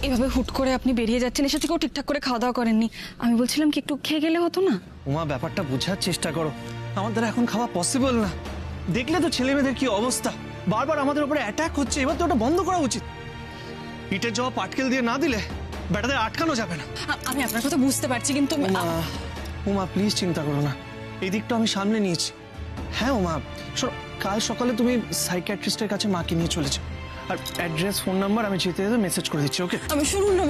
এভাবে হুট করে আপনি বেরিয়ে যাচ্ছেন, এসে থেকেও ঠিকঠাক করে খাওয়া দাওয়া করেননি। আমি বলছিলাম কি একটু খেয়ে গেলে হতো না? উমা, ব্যাপারটা বোঝার চেষ্টা করো। আমার দ্বারা এখন খাওয়া পসিবল না। দেখলে তো ছেলে মেয়েদের কি অবস্থা, বারবার আমাদের উপরে অ্যাটাক হচ্ছে। এবার তো ওটা বন্ধ করা উচিত। ইটের জবাব পাটকেল দিয়ে না দিলে ব্যাটাদের আটকানো যাবে না। আমি আপনার কথা বুঝতে পারছি, কিন্তু উমা প্লিজ চিন্তা করো না, এই দিকটা আমি সামলে নিয়েছি। হ্যাঁ উমা, শোনো, কাল সকালে তুমি সাইকিয়াট্রিস্টের কাছে মাকে নিয়ে চলেছো, আর অ্যাড্রেস ফোন নাম্বার আমি যেতে যেতে মেসেজ করে দিচ্ছি, ওকে? আমি শুনুন না।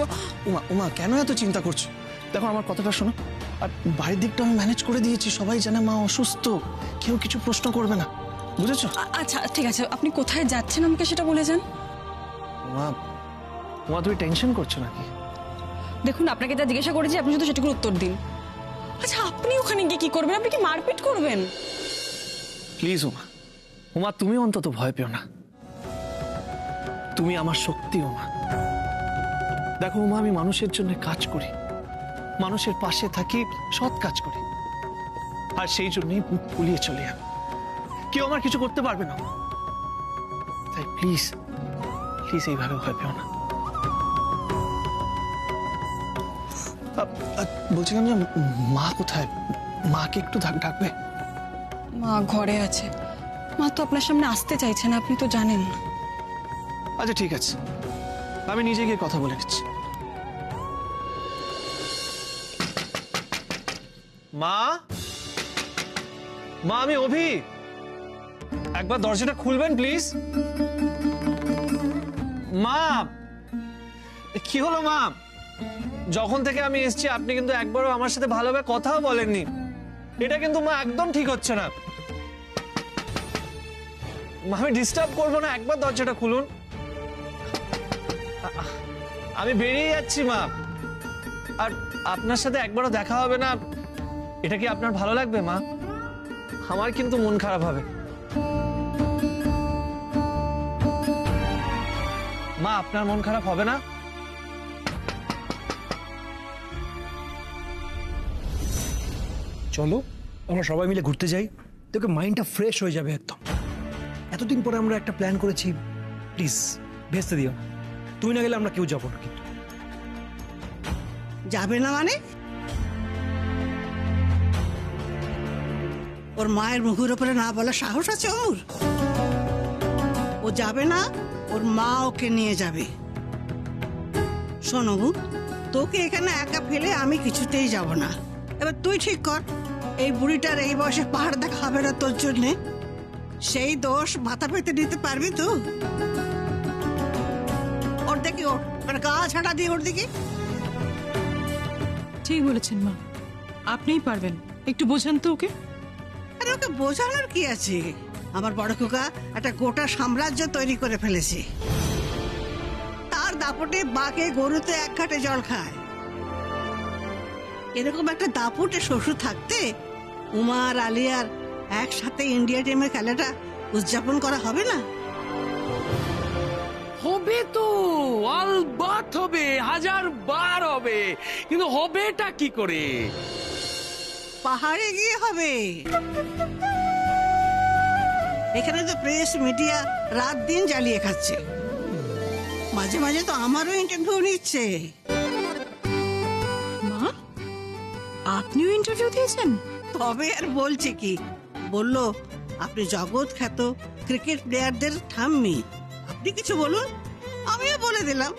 উমা উমা কেন এত চিন্তা করছো? দেখো আমার কথাটা শোনো, আর বাড়ির দিকটা আমি ম্যানেজ করে দিয়েছি। সবাই জানে মা অসুস্থ, কেউ কিছু প্রশ্ন করবে না, বুঝেছো? আচ্ছা ঠিক আছে, আপনি কোথায় যাচ্ছেন আমাকে সেটা বলে যান। উমা উমা তুমি টেনশন করছো নাকি? দেখুন, আপনাকে যা জিজ্ঞাসা করেছি আপনি শুধু সেটুকুর উত্তর দিন। আচ্ছা, আপনি ওখানে গিয়ে কি করবেন? আপনি কি মারপিট করবেন? প্লিজ উমা, উমা তুমি অন্তত ভয় পেও না। তুমি আমার শক্তি উমা। দেখো উমা, আমি মানুষের জন্য কাজ করি, মানুষের পাশে থাকি, সৎ কাজ করি, আর সেই জন্যই মুখ ফুলিয়ে চলি আমি। কেউ আমার কিছু করতে পারবে না। তাই প্লিজ প্লিজ এইভাবে ভয় পেও না। বলছিলাম যে মা কোথায়? মাকে একটু ডাকবে। মা ঘরে আছে। মা তো আপনার সামনে আসতে চাইছে না, আপনি তো জানেন। আচ্ছা ঠিক আছে, আমি নিজে গিয়ে কথা বলে নিচ্ছি। মা, মা আমি অভি, একবার দরজাটা খুলবেন প্লিজ। মা, কি হলো মা? যখন থেকে আমি এসেছি আপনি কিন্তু একবারও আমার সাথে ভালোভাবে কথাও বলেননি। এটা কিন্তু মা একদম ঠিক হচ্ছে না। মা আমি ডিস্টার্ব করবো না, একবার দরজাটা খুলুন। আমি বেরিয়ে যাচ্ছি মা, আর আপনার সাথে একবারও দেখা হবে না, এটা কি আপনার ভালো লাগবে মা? আমার কিন্তু মন খারাপ হবে। মা আপনার মন খারাপ হবে না? চলো আমরা সবাই মিলে ঘুরতে যাই, তোকে মাইন্ডটা ফ্রেশ হয়ে যাবে একদম। এতদিন পরে আমরা একটা প্ল্যান করেছি, প্লিজ ভেস্তে দিও না। তুই না গেলে আমরা কেউ যাবো না। কিন্তু যাবে না মানে? ওর মায়ের মুখের উপরে না বলা সাহস আছে ওর? ও যাবে না, ওর মা ওকে নিয়ে যাবে। শোনো, তোকে এখানে একা ফেলে আমি কিছুতেই যাব না। এবার তুই ঠিক কর, এই বুড়িটার এই বয়সে পাহাড় দেখা হবে না তোর জন্যে? সেই দোষ মাথা পেতে নিতে পারবি তো? ওর দেখি, ওর গা ছাড়া দিয়ে ওর দিকে। ঠিক বলেছেন মা, আপনিই পারবেন, একটু বোঝান তো ওকে। আরে ওকে বোঝানোর কি আছে? আমার বড় খোকা একটা গোটা সাম্রাজ্য তৈরি করে ফেলেছে। তার দাপটে বাঘে গরুতে এক ঘাটে জল খায়। এরকম একটা দাপটে শ্বশুর থাকতে উমা আর আলিয়ার একসাথে ইন্ডিয়া টিমের খেলাটা উদযাপন করা হবে না? হবে তো, আলবাত হবে, 1000 বার হবে, কিন্তু হবেটা কি করে? পাহাড়ে গিয়ে হবে। এখানে তো প্রেস মিডিয়া রাত দিন জ্বালিয়ে খাচ্ছে, মাঝে মাঝে তো আমারও ইন্টারভিউ নিচ্ছে। মা, আপনিও ইন্টারভিউ দিয়েছেন? তবে আর বলছে কি, বললো আপনি জগৎ খ্যাত ক্রিকেট প্লেয়ারদের ঠাম্মি, আপনি কিছু বলুন। আমিও বলে দিলাম।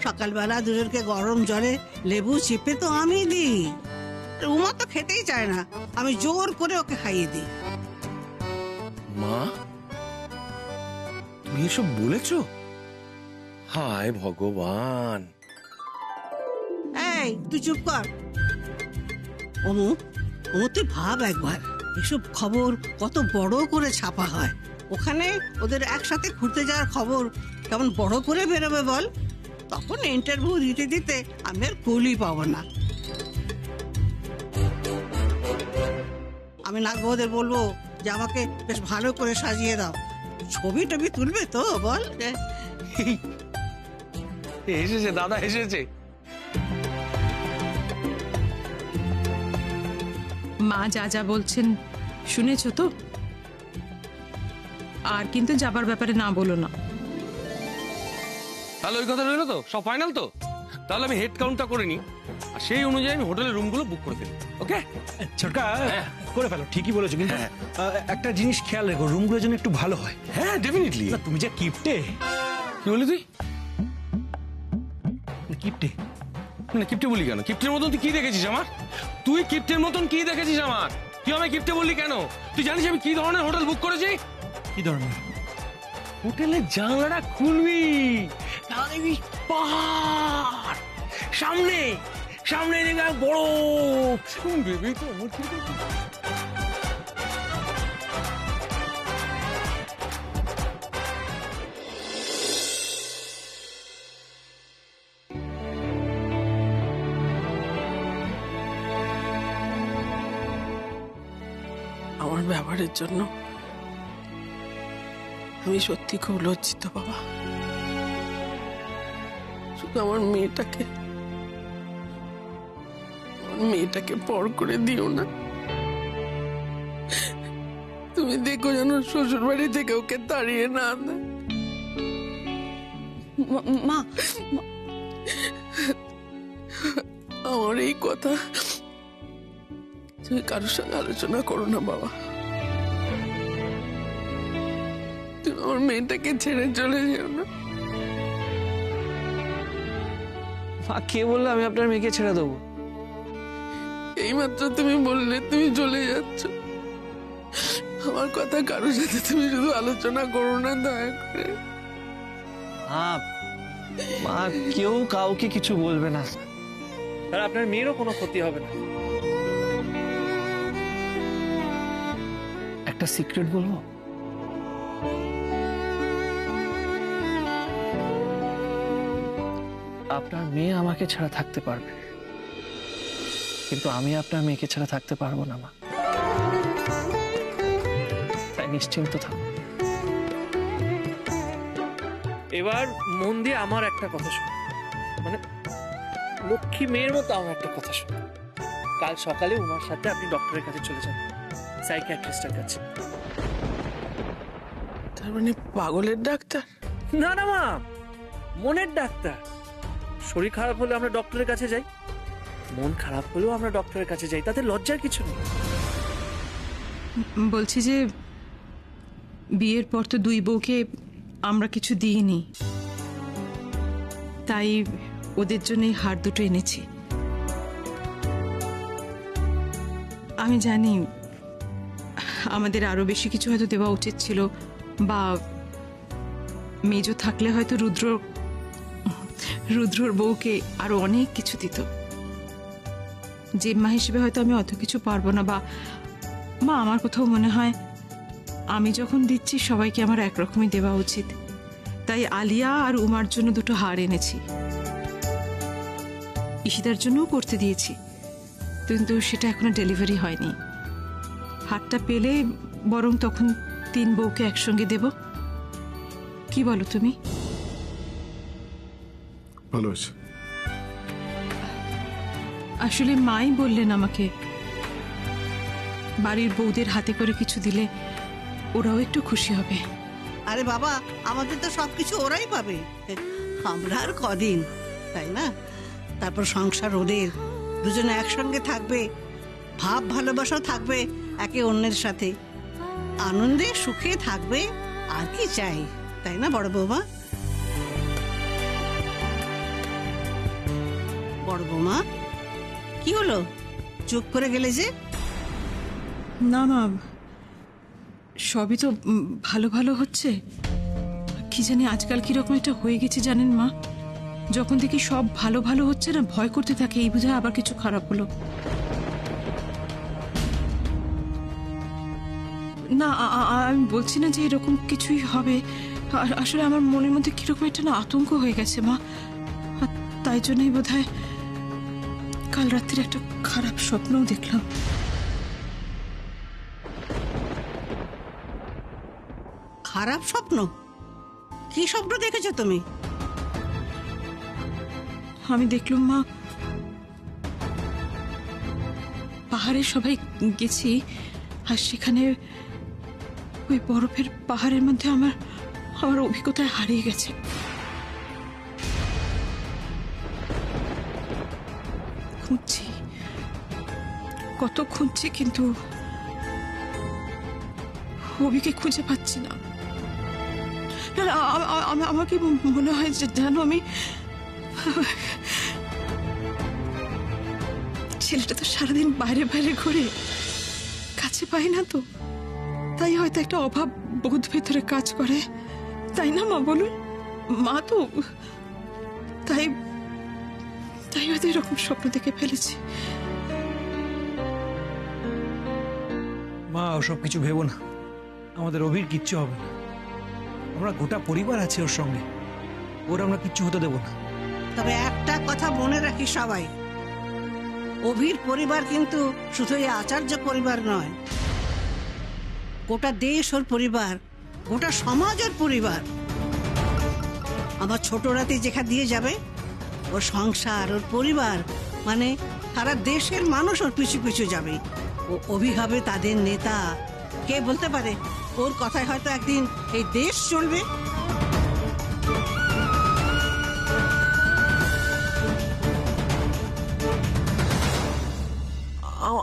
সকালবেলা দুজনকে গরম জলে লেবু চিপে তো আমি দিই। উমা তো খেতেই চায় না, আমি জোর করে ওকে খাইয়ে দিই। মা, তুমি এসব বলেছো? হায় ভগবান! এই তুই চুপ কর। ওমু, তুই ভাব একবার, এসব খবর কত বড় করে ছাপা হয়। ওখানে ওদের একসাথে ঘুরতে যাওয়ার খবর কেমন বড় করে বেরোবে বল? তখন ইন্টারভিউ দিতে দিতে আমি আর কুলই পাবো না। আমি নাগবৌদের বলবো যে আমাকে বেশ ভালো করে সাজিয়ে দাও। ছবি টবি তুলবে তো বল? এসেছে দাদা, এসেছে। মা যা যা বলছেন শুনেছো তো? আর কিন্তু যাবার ব্যাপারে না বলো না। তাহলে ওই কথা রইলো তো, সব ফাইনাল তো? তাহলে আমি হেড কাউন্টটা করে নিই, আর সেই অনুযায়ী আমি হোটেলের রুমগুলো বুক করে ফেলি। ওকে? ছোটকা করে ফেলো, ঠিকই বলেছো, কিন্তু একটা জিনিস খেয়াল রেখো, রুমগুলো যেন একটু ভালো হয়। হ্যাঁ, ডেফিনেটলি। না, তুমি যা কিপটে। কি বলি তুই? কিপটে মানে কিপ্টে বলি কেন? কিপ্টের মতন তুই কি দেখেছিস আমার? তুই কিপ্টের মতন কি দেখেছিস আমার? তুই আমায় কিপ্টে বললি কেন? তুই জানিস আমি কি ধরনের হোটেল বুক করেছি? কি ধরনের? হোটেলের জানলাটা খুলবি, তাহলে দেখবি পাহাড় সামনে, সামনে দেখবি বড় ভেবে তো আমার কি করবি? আমার ব্যবহারের জন্য আমি সত্যি খুব লজ্জিত বাবা। শুধু আমার মেয়েটাকে পর করে দিও না। তুমি দেখো যেন শ্বশুর বাড়ি থেকে ওকে তাড়িয়ে না দেয়। মা, আমার এই কথা তুমি কারোর সঙ্গে আলোচনা করো না বাবা। তুমি আমার মেয়েটাকে ছেড়ে চলে যেও না। মা, কে বললো আমি আপনার মেয়েকে ছেড়ে দেবো? এইমাত্র তুমি বললে তুমি চলে যাচ্ছ। আমার কথা কারোর সাথে তুমি শুধু আলোচনা করো না দয়া করে। মা, কেউ কাউকে কিছু বলবে না, আর আপনার মেয়েরও কোনো ক্ষতি হবে না। একটা সিক্রেট বলবো? আপনার মেয়ে আমাকে ছাড়া থাকতে পারবে, কিন্তু আমি আপনার মেয়েকে ছাড়া থাকতে পারবো না মা। তাই নিশ্চিন্ত থাকুন। এবার মন দিয়ে আমার একটা কথা শুনুন, মানে লক্ষ্মী মেয়ের মতো আমার একটা কথা শুনুন। কাল সকালে উমার সাথে আপনি ডক্টরের কাছে চলে যাবেন, সাইকিয়াট্রিস্টের কাছে। তার মানে পাগলের ডাক্তার? না না মা, মনের ডাক্তার। শরীর খারাপ হলে আমরা ডক্টরের কাছে যাই, মন খারাপ হলেও আমরা ডক্টরের কাছে যাই, তাতে লজ্জার কিছু নেই। বলছি যে বিয়ের পর তো দুই বউকে আমরা কিছু দিইনি, তাই ওদের জন্য এই হার দুটো এনেছি। আমি জানি আমাদের আরো বেশি কিছু হয়তো দেওয়া উচিত ছিল, বা মেজো থাকলে হয়তো রুদ্রর বউকে আরো অনেক কিছু দিত। জেম্মা হিসেবে হয়তো আমি অত কিছু পারবো না, বা মা আমার কোথাও মনে হয় আমি যখন দিচ্ছি সবাইকে আমার একরকমই দেওয়া উচিত। তাই আলিয়া আর উমার জন্য দুটো হার এনেছি, ঈশিতার জন্যও করতে দিয়েছি, কিন্তু সেটা এখনো ডেলিভারি হয়নি। হারটা পেলে বরং তখন 3 বউকে একসঙ্গে দেব। কি বলো তুমি? ভালো হয়েছে। আসলে মাই বললেন আমাকে বাড়ির বউদের হাতে করে কিছু দিলে ওরাও একটু খুশি হবে। আরে বাবা, আমাদের তো সবকিছু ওরাই পাবে, আমরা আর কদিন, তাই না? তারপর সংসার ওদের, দুজনে একসঙ্গে থাকবে, ভাব ভালোবাসাও থাকবে একে অন্যের সাথে, আনন্দে সুখে থাকবে। আর কি চাই, তাই না বড় বৌমা? বড় বৌমা, কি হলো, চুপ করে গেলে যে? না মা, সবই তো ভালো ভালো হচ্ছে। কি জানি আজকাল কিরকম একটা হয়ে গেছে জানেন মা, যখন দেখি সব ভালো ভালো হচ্ছে না, ভয় করতে থাকে এই বুঝে আবার কিছু খারাপ হলো। না আমি বলছি না যে এরকম কিছুই হবে, আসলে আমার মনের মধ্যে কিরকম একটা না আতঙ্ক হয়ে গেছে মা। তাই জন্যই বোধহয় কাল রাত্রির একটা খারাপ স্বপ্নও দেখলাম। খারাপ স্বপ্ন? কি স্বপ্ন দেখেছো তুমি? আমি দেখলাম মা, পাহাড়ে সবাই গেছি, আর সেখানে ওই বরফের পাহাড়ের মধ্যে আমার অভিজ্ঞতায় হারিয়ে গেছে। খুঁজছি কিন্তু অভিকে খুঁজে পাচ্ছি না। না, না, আমাকে মনে হয় যে জানো আমি ছেলেটা তো সারাদিন বাইরে বাইরে ঘুরে, কাছে পাই না তো, তাই হয়তো একটা অভাব বোধ ভেতরে কাজ করে, তাই না মা বলুন? মা তো তাই হয়তো এরকম স্বপ্ন দেখে ফেলেছি। মা ওসব কিছু ভেবো না, আমাদের অভির কিচ্ছু হবে না। আমরা গোটা পরিবার আছে ওর সঙ্গে, ওর আমরা কিচ্ছু হতে দেবো না। তবে একটা কথা মনে রাখি সবাই, অভির পরিবার কিন্তু শুধু এই আচার্য পরিবার নয়, গোটা দেশ ওর পরিবার, গোটা সমাজ ওর পরিবার। আমার ছোট রাতে যেখানে দিয়ে যাবে, ওর সংসার, ওর পরিবার, মানে সারা দেশের মানুষ ওর পিছু পিছু যাবে। ও অভি হবে তাদের নেতা। কে বলতে পারে ওর কথায় হয়তো একদিন এই দেশ চলবে।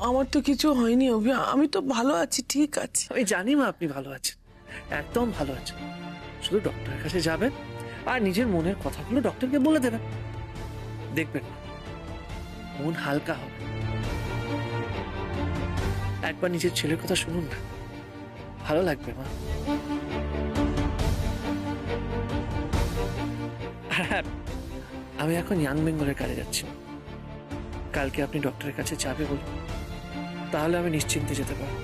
আমার তো কিছু হয়নি অভি, আমি তো ভালো আছি, ঠিক আছে। আমি জানি মা আপনি ভালো আছেন, একদম ভালো আছেন। শুধু ডক্টরের কাছে যাবেন আর নিজের মনের কথাগুলো ডক্টরকে বলে দেবেন, দেখবেন মন হালকা হবে। একবার নিজের ছেলের কথা শুনুন না, ভালো লাগবে মা। হ্যাঁ, আমি এখন ইয়াং বেঙ্গলের কাজে যাচ্ছি। কালকে আপনি ডক্টরের কাছে যাবে বলুন, তাহলে আমি নিশ্চিন্তে যেতে পারবো।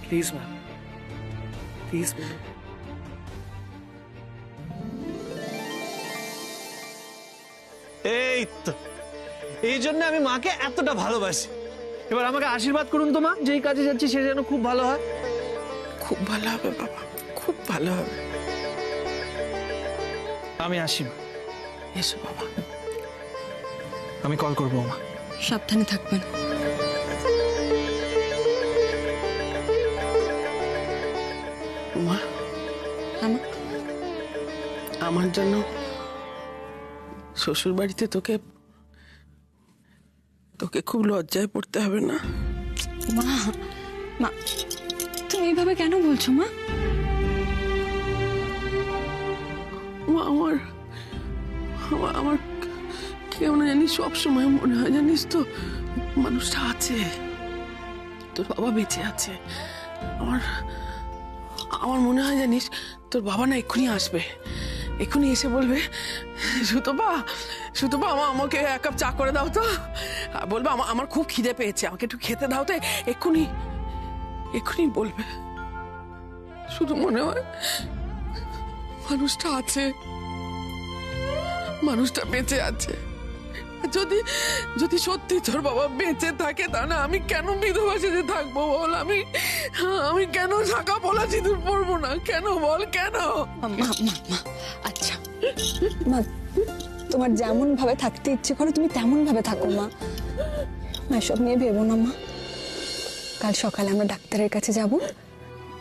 প্লিজ মা, প্লিজ বলুন। এই তো, এই জন্য আমি মাকে এতটা ভালোবাসি। এবার আমাকে আশীর্বাদ করুন তো মা, যেই কাজে যাচ্ছি সে যেন খুব ভালো হয়। খুব ভালো হবে বাবা, খুব ভালো হবে। আমি আসি মা, এসো বাবা। আমি কল করবো মা। সাবধানে থাকবেন। মা, আমার জন্য শ্বশুর বাড়িতে তোকে খুব লজ্জায় পড়তে হবে না? মা, মা তুমি এইভাবে কেন বলছো মা? আমার আমার কেউ না জানি সবসময় মনে হয়, জানিস তো, মানুষটা আছে, তোর বাবা বেঁচে আছে। আমার মনে হয় জানিস, তোর বাবা না এক্ষুনি আসবে, এক্ষুনি এসে বলবে, সুতপা আমাকে এক কাপ চা করে দাও তো, আর বলবে আমার খুব খিদে পেয়েছে, আমাকে একটু খেতে দাও তো। এক্ষুনি বলবে। শুধু মনে হয় মানুষটা আছে, মানুষটা বেঁচে আছে। যদি সত্যি তোর বাবা বেঁচে থাকে, তাহলে আমি কেন বিধবা সেজে থাকবো বল? আমি কেন ঢাকা পলা সিঁদুর পরবো না? কেন বল, কেন? মা মা মা আচ্ছা মা, তোমার যেমন ভাবে থাকতে ইচ্ছে করে তুমি তেমন ভাবে থাকো মা। এসব নিয়ে ভেবো না মা। কাল সকালে আমরা ডাক্তারের কাছে যাব,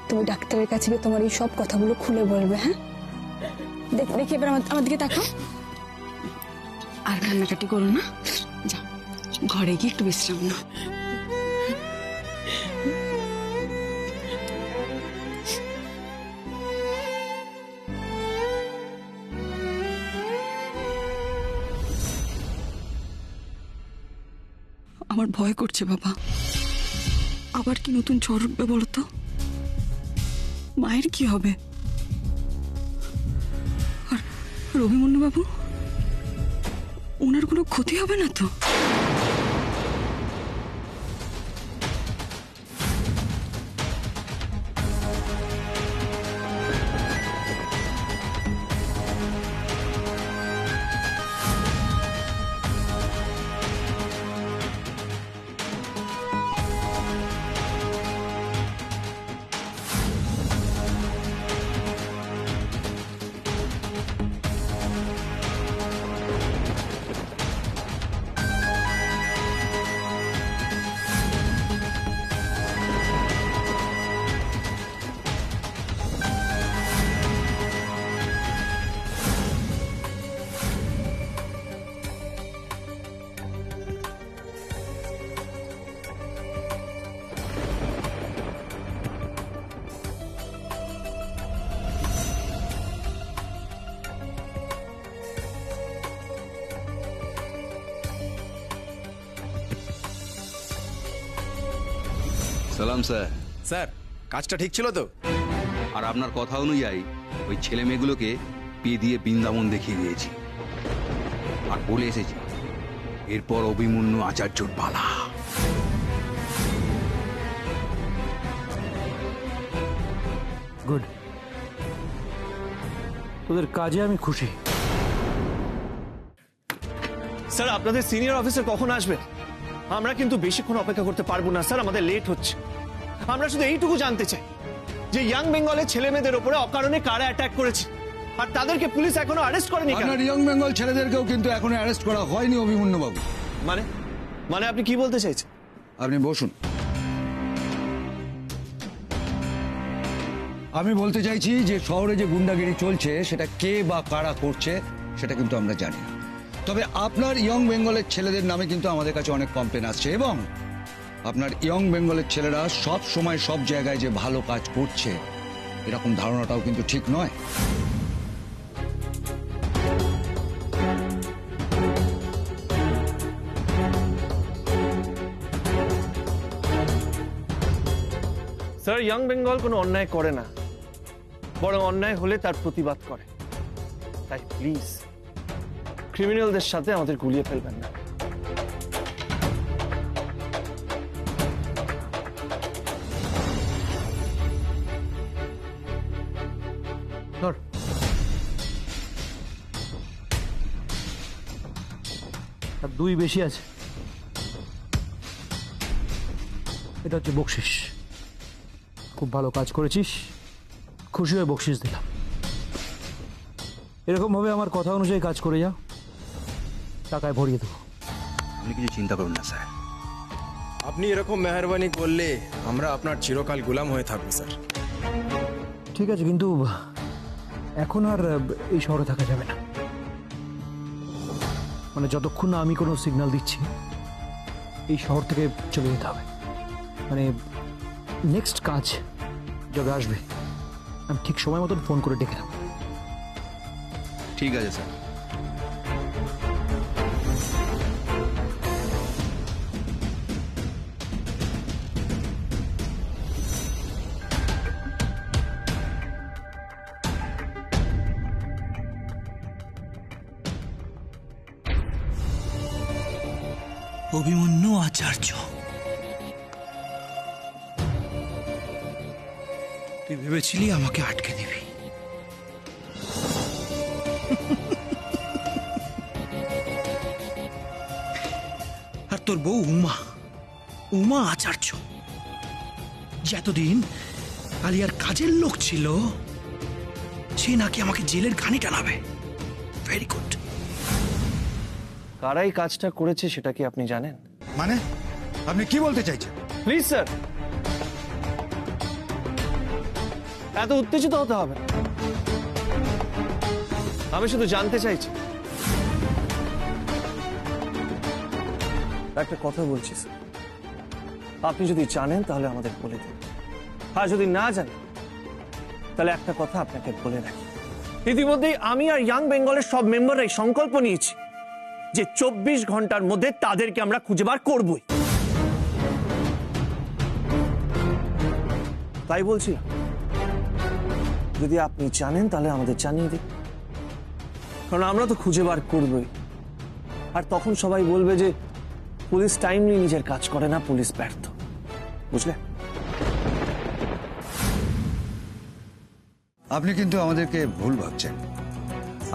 তুমি ডাক্তারের কাছে গিয়ে তোমার এই সব কথাগুলো খুলে বলবে। হ্যাঁ, দেখি এবার আমার দিকে তাকাও, আর কান্নাকাটি করো না। যাও ঘরে গিয়ে একটু বিশ্রাম নাও। আমার ভয় করছে বাবা, আবার কি নতুন ঝড় উঠবে বলো তো? মায়ের কি হবে? আর রবিমন্যু বাবু, ওনার কোনো ক্ষতি হবে না তো? সালাম স্যার। স্যার কাজটা ঠিক ছিল তো? আর আপনার কথা অনুযায়ী ওই ছেলে মেয়েগুলোকে বিয়ে দিয়ে বৃন্দাবন দেখিয়ে দিয়েছি আর বলে এসেছি এরপর অভিমন্যু আচার্যর পালা। গুড, তোদের কাজে আমি খুশি। স্যার আপনাদের সিনিয়র অফিসার কখন আসবে? আমরা কিন্তু বেশিক্ষণ অপেক্ষা করতে পারবো না স্যার, আমাদের লেট হচ্ছে। আমরা শুধু এইটুকু জানতে চাই যে ইয়াং বেঙ্গলের ছেলে মেয়েদের উপরে অকারণে কারা অ্যাটাক করেছে আর তাদেরকে পুলিশ এখনো অ্যারেস্ট করেনি কেন? আপনার ইয়ং বেঙ্গল ছেলেদেরকেও কিন্তু এখনো অ্যারেস্ট করা হয়নি অভিমন্যু বাবু। মানে মানে আপনি কি বলতে চাইছেন? আপনি বসুন। আমি বলতে চাইছি যে শহরে যে গুন্ডাগিরি চলছে সেটা কে বা কারা করছে সেটা কিন্তু আমরা জানি না। তবে আপনার ইয়ং বেঙ্গলের ছেলেদের নামে কিন্তু আমাদের কাছে অনেক কমপ্লেন আসছে এবং আপনার ইয়ং বেঙ্গলের ছেলেরা সব সময় সব জায়গায় যে ভালো কাজ করছে এরকম ধারণাটাও কিন্তু ঠিক নয়। স্যার ইয়াং বেঙ্গল কোনো অন্যায় করে না, বরং অন্যায় হলে তার প্রতিবাদ করে। তাই প্লিজ ক্রিমিনালদের সাথে আমাদের গুলিয়ে ফেলবেন না। ধর, আর 2 বেশি আছে, এটা হচ্ছে বকশিস। খুব ভালো কাজ করেছিস, খুশি হয়ে বকশিস দিলাম। এরকম ভাবে আমার কথা অনুযায়ী কাজ করে যা, টাকায় ভরিয়ে দেবো। আপনি কিছু চিন্তা করুন না স্যার। আপনি এরকম মেহরবানি করলে আমরা আপনার চিরকাল গোলাম হয়ে থাকবো স্যার। ঠিক আছে, কিন্তু এখন আর এই শহরে থাকা যাবে না। মানে যতক্ষণ না আমি কোনো সিগন্যাল দিচ্ছি এই শহর থেকে চলে যেতে হবে। মানে নেক্সট কাজ যবে আসবে আমি ঠিক সময় মতন ফোন করে ডেকে নেব। ঠিক আছে স্যার। অভিমন্যু আচার্য, তুই ভেবেছিলি আমাকে আটকে দিবি? আর তোর বউ উমা আচার্য যে এতদিন আলিয়ার কাজের লোক ছিল, সে নাকি আমাকে জেলের ঘানি টানাবে। Very good. কারাই কাজটা করেছে সেটা কি আপনি জানেন? মানে আপনি কি বলতে চাইছেন? প্লিজ স্যার, এত উত্তেজিত হতে হবে না। আমি শুধু জানতে চাইছি। একটা কথা বলছি স্যার, আপনি যদি জানেন তাহলে আমাদের বলে দিন, আর যদি না জানেন তাহলে একটা কথা আপনাকে বলে রাখি। ইতিমধ্যেই আমি আর ইয়াং বেঙ্গলের সব মেম্বাররাই সংকল্প নিয়েছি যে 24 ঘন্টার মধ্যে তাদেরকে আমরা খুঁজে বার করবই। তাই বলছি যদি আপনি জানেন তাহলে আমাদের জানিয়ে দিন, কারণ আমরা তো খুঁজে বার করবই। আর তখন সবাই বলবে যে পুলিশ টাইমলি নিজের কাজ করে না, পুলিশ ব্যর্থ। বুঝলে? আপনি কিন্তু আমাদেরকে ভুল ভাবছেন।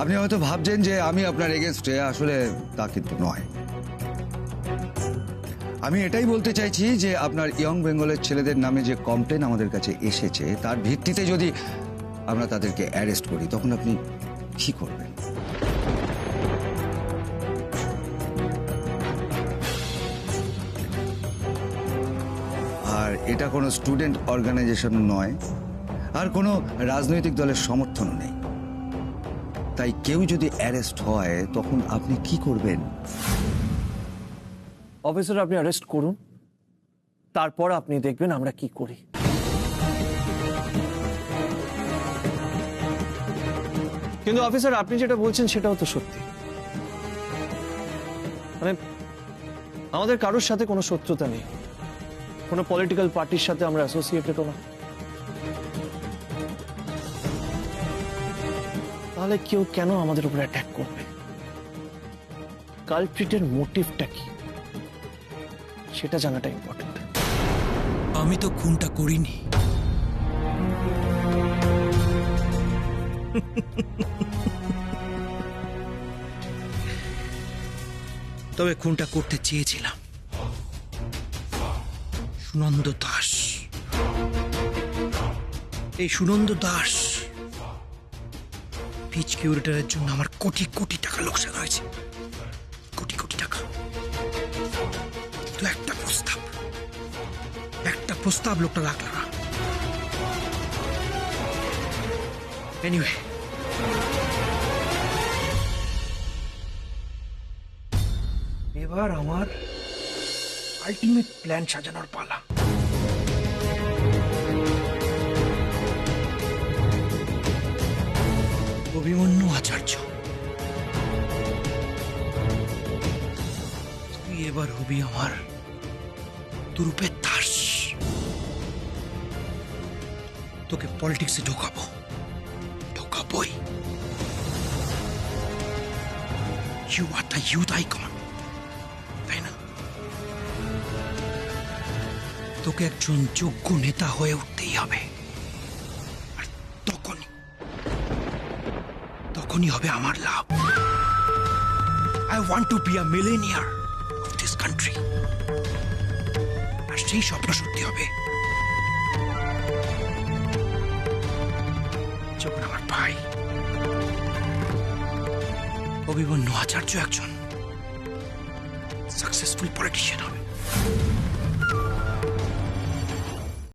আপনি হয়তো ভাবছেন যে আমি আপনার এগেনস্টে, আসলে তা কিন্তু নয়। আমি এটাই বলতে চাইছি যে আপনার ইয়ং বেঙ্গলের ছেলেদের নামে যে কমপ্লেন আমাদের কাছে এসেছে তার ভিত্তিতে যদি আমরা তাদেরকে অ্যারেস্ট করি তখন আপনি কি করবেন? আর এটা কোনো স্টুডেন্ট অর্গানাইজেশন নয়, আর কোনো রাজনৈতিক দলের সমর্থনও নেই। তাই কেউ যদি অ্যারেস্ট হয় তখন আপনি কি করবেন? অফিসার আপনি অ্যারেস্ট করুন, তারপর আপনি দেখবেন আমরা কি করি। কিন্তু অফিসার আপনি যেটা বলছেন সেটাও তো সত্যি। মানে আমাদের কারোর সাথে কোনো শত্রুতা নেই, কোনো পলিটিক্যাল পার্টির সাথে আমরা অ্যাসোসিয়েটেডও না। তাহলে কেউ কেন আমাদের উপরে অ্যাটাক করবে? কালপ্রিটের মোটিভটা কি সেটা জানাটা ইম্পর্টেন্ট। আমি তো খুনটা করিনি। তবে খুনটা করতে চেয়েছিলাম। সুনন্দ দাস, এই সুনন্দ দাস পিচ কিউরেটরের জন্য আমার কোটি কোটি টাকা লোকসান হয়েছে, কোটি কোটি টাকা। তো একটা প্রস্তাব লোকটা রাখল না। এনিওয়ে, এবার আমার আলটিমেট প্ল্যান সাজানোর পালা। অভিমন্যু আচার্য, তুই এবার হবি আমার দুরূপের দাস। তোকে পলিটিক্সে ঢোকাবোই। You are the youth icon, তাই না? তোকে একজন যোগ্য নেতা হয়ে উঠতেই হবে। আর তখনই হবে আমার লাভ। I want to be a millionaire of this country. আর সেই স্বপ্ন সত্যি হবে যখন আমার ভাই অভিমন্যু আচার্য একজন সাকসেসফুল পলিটিশিয়ান হবে।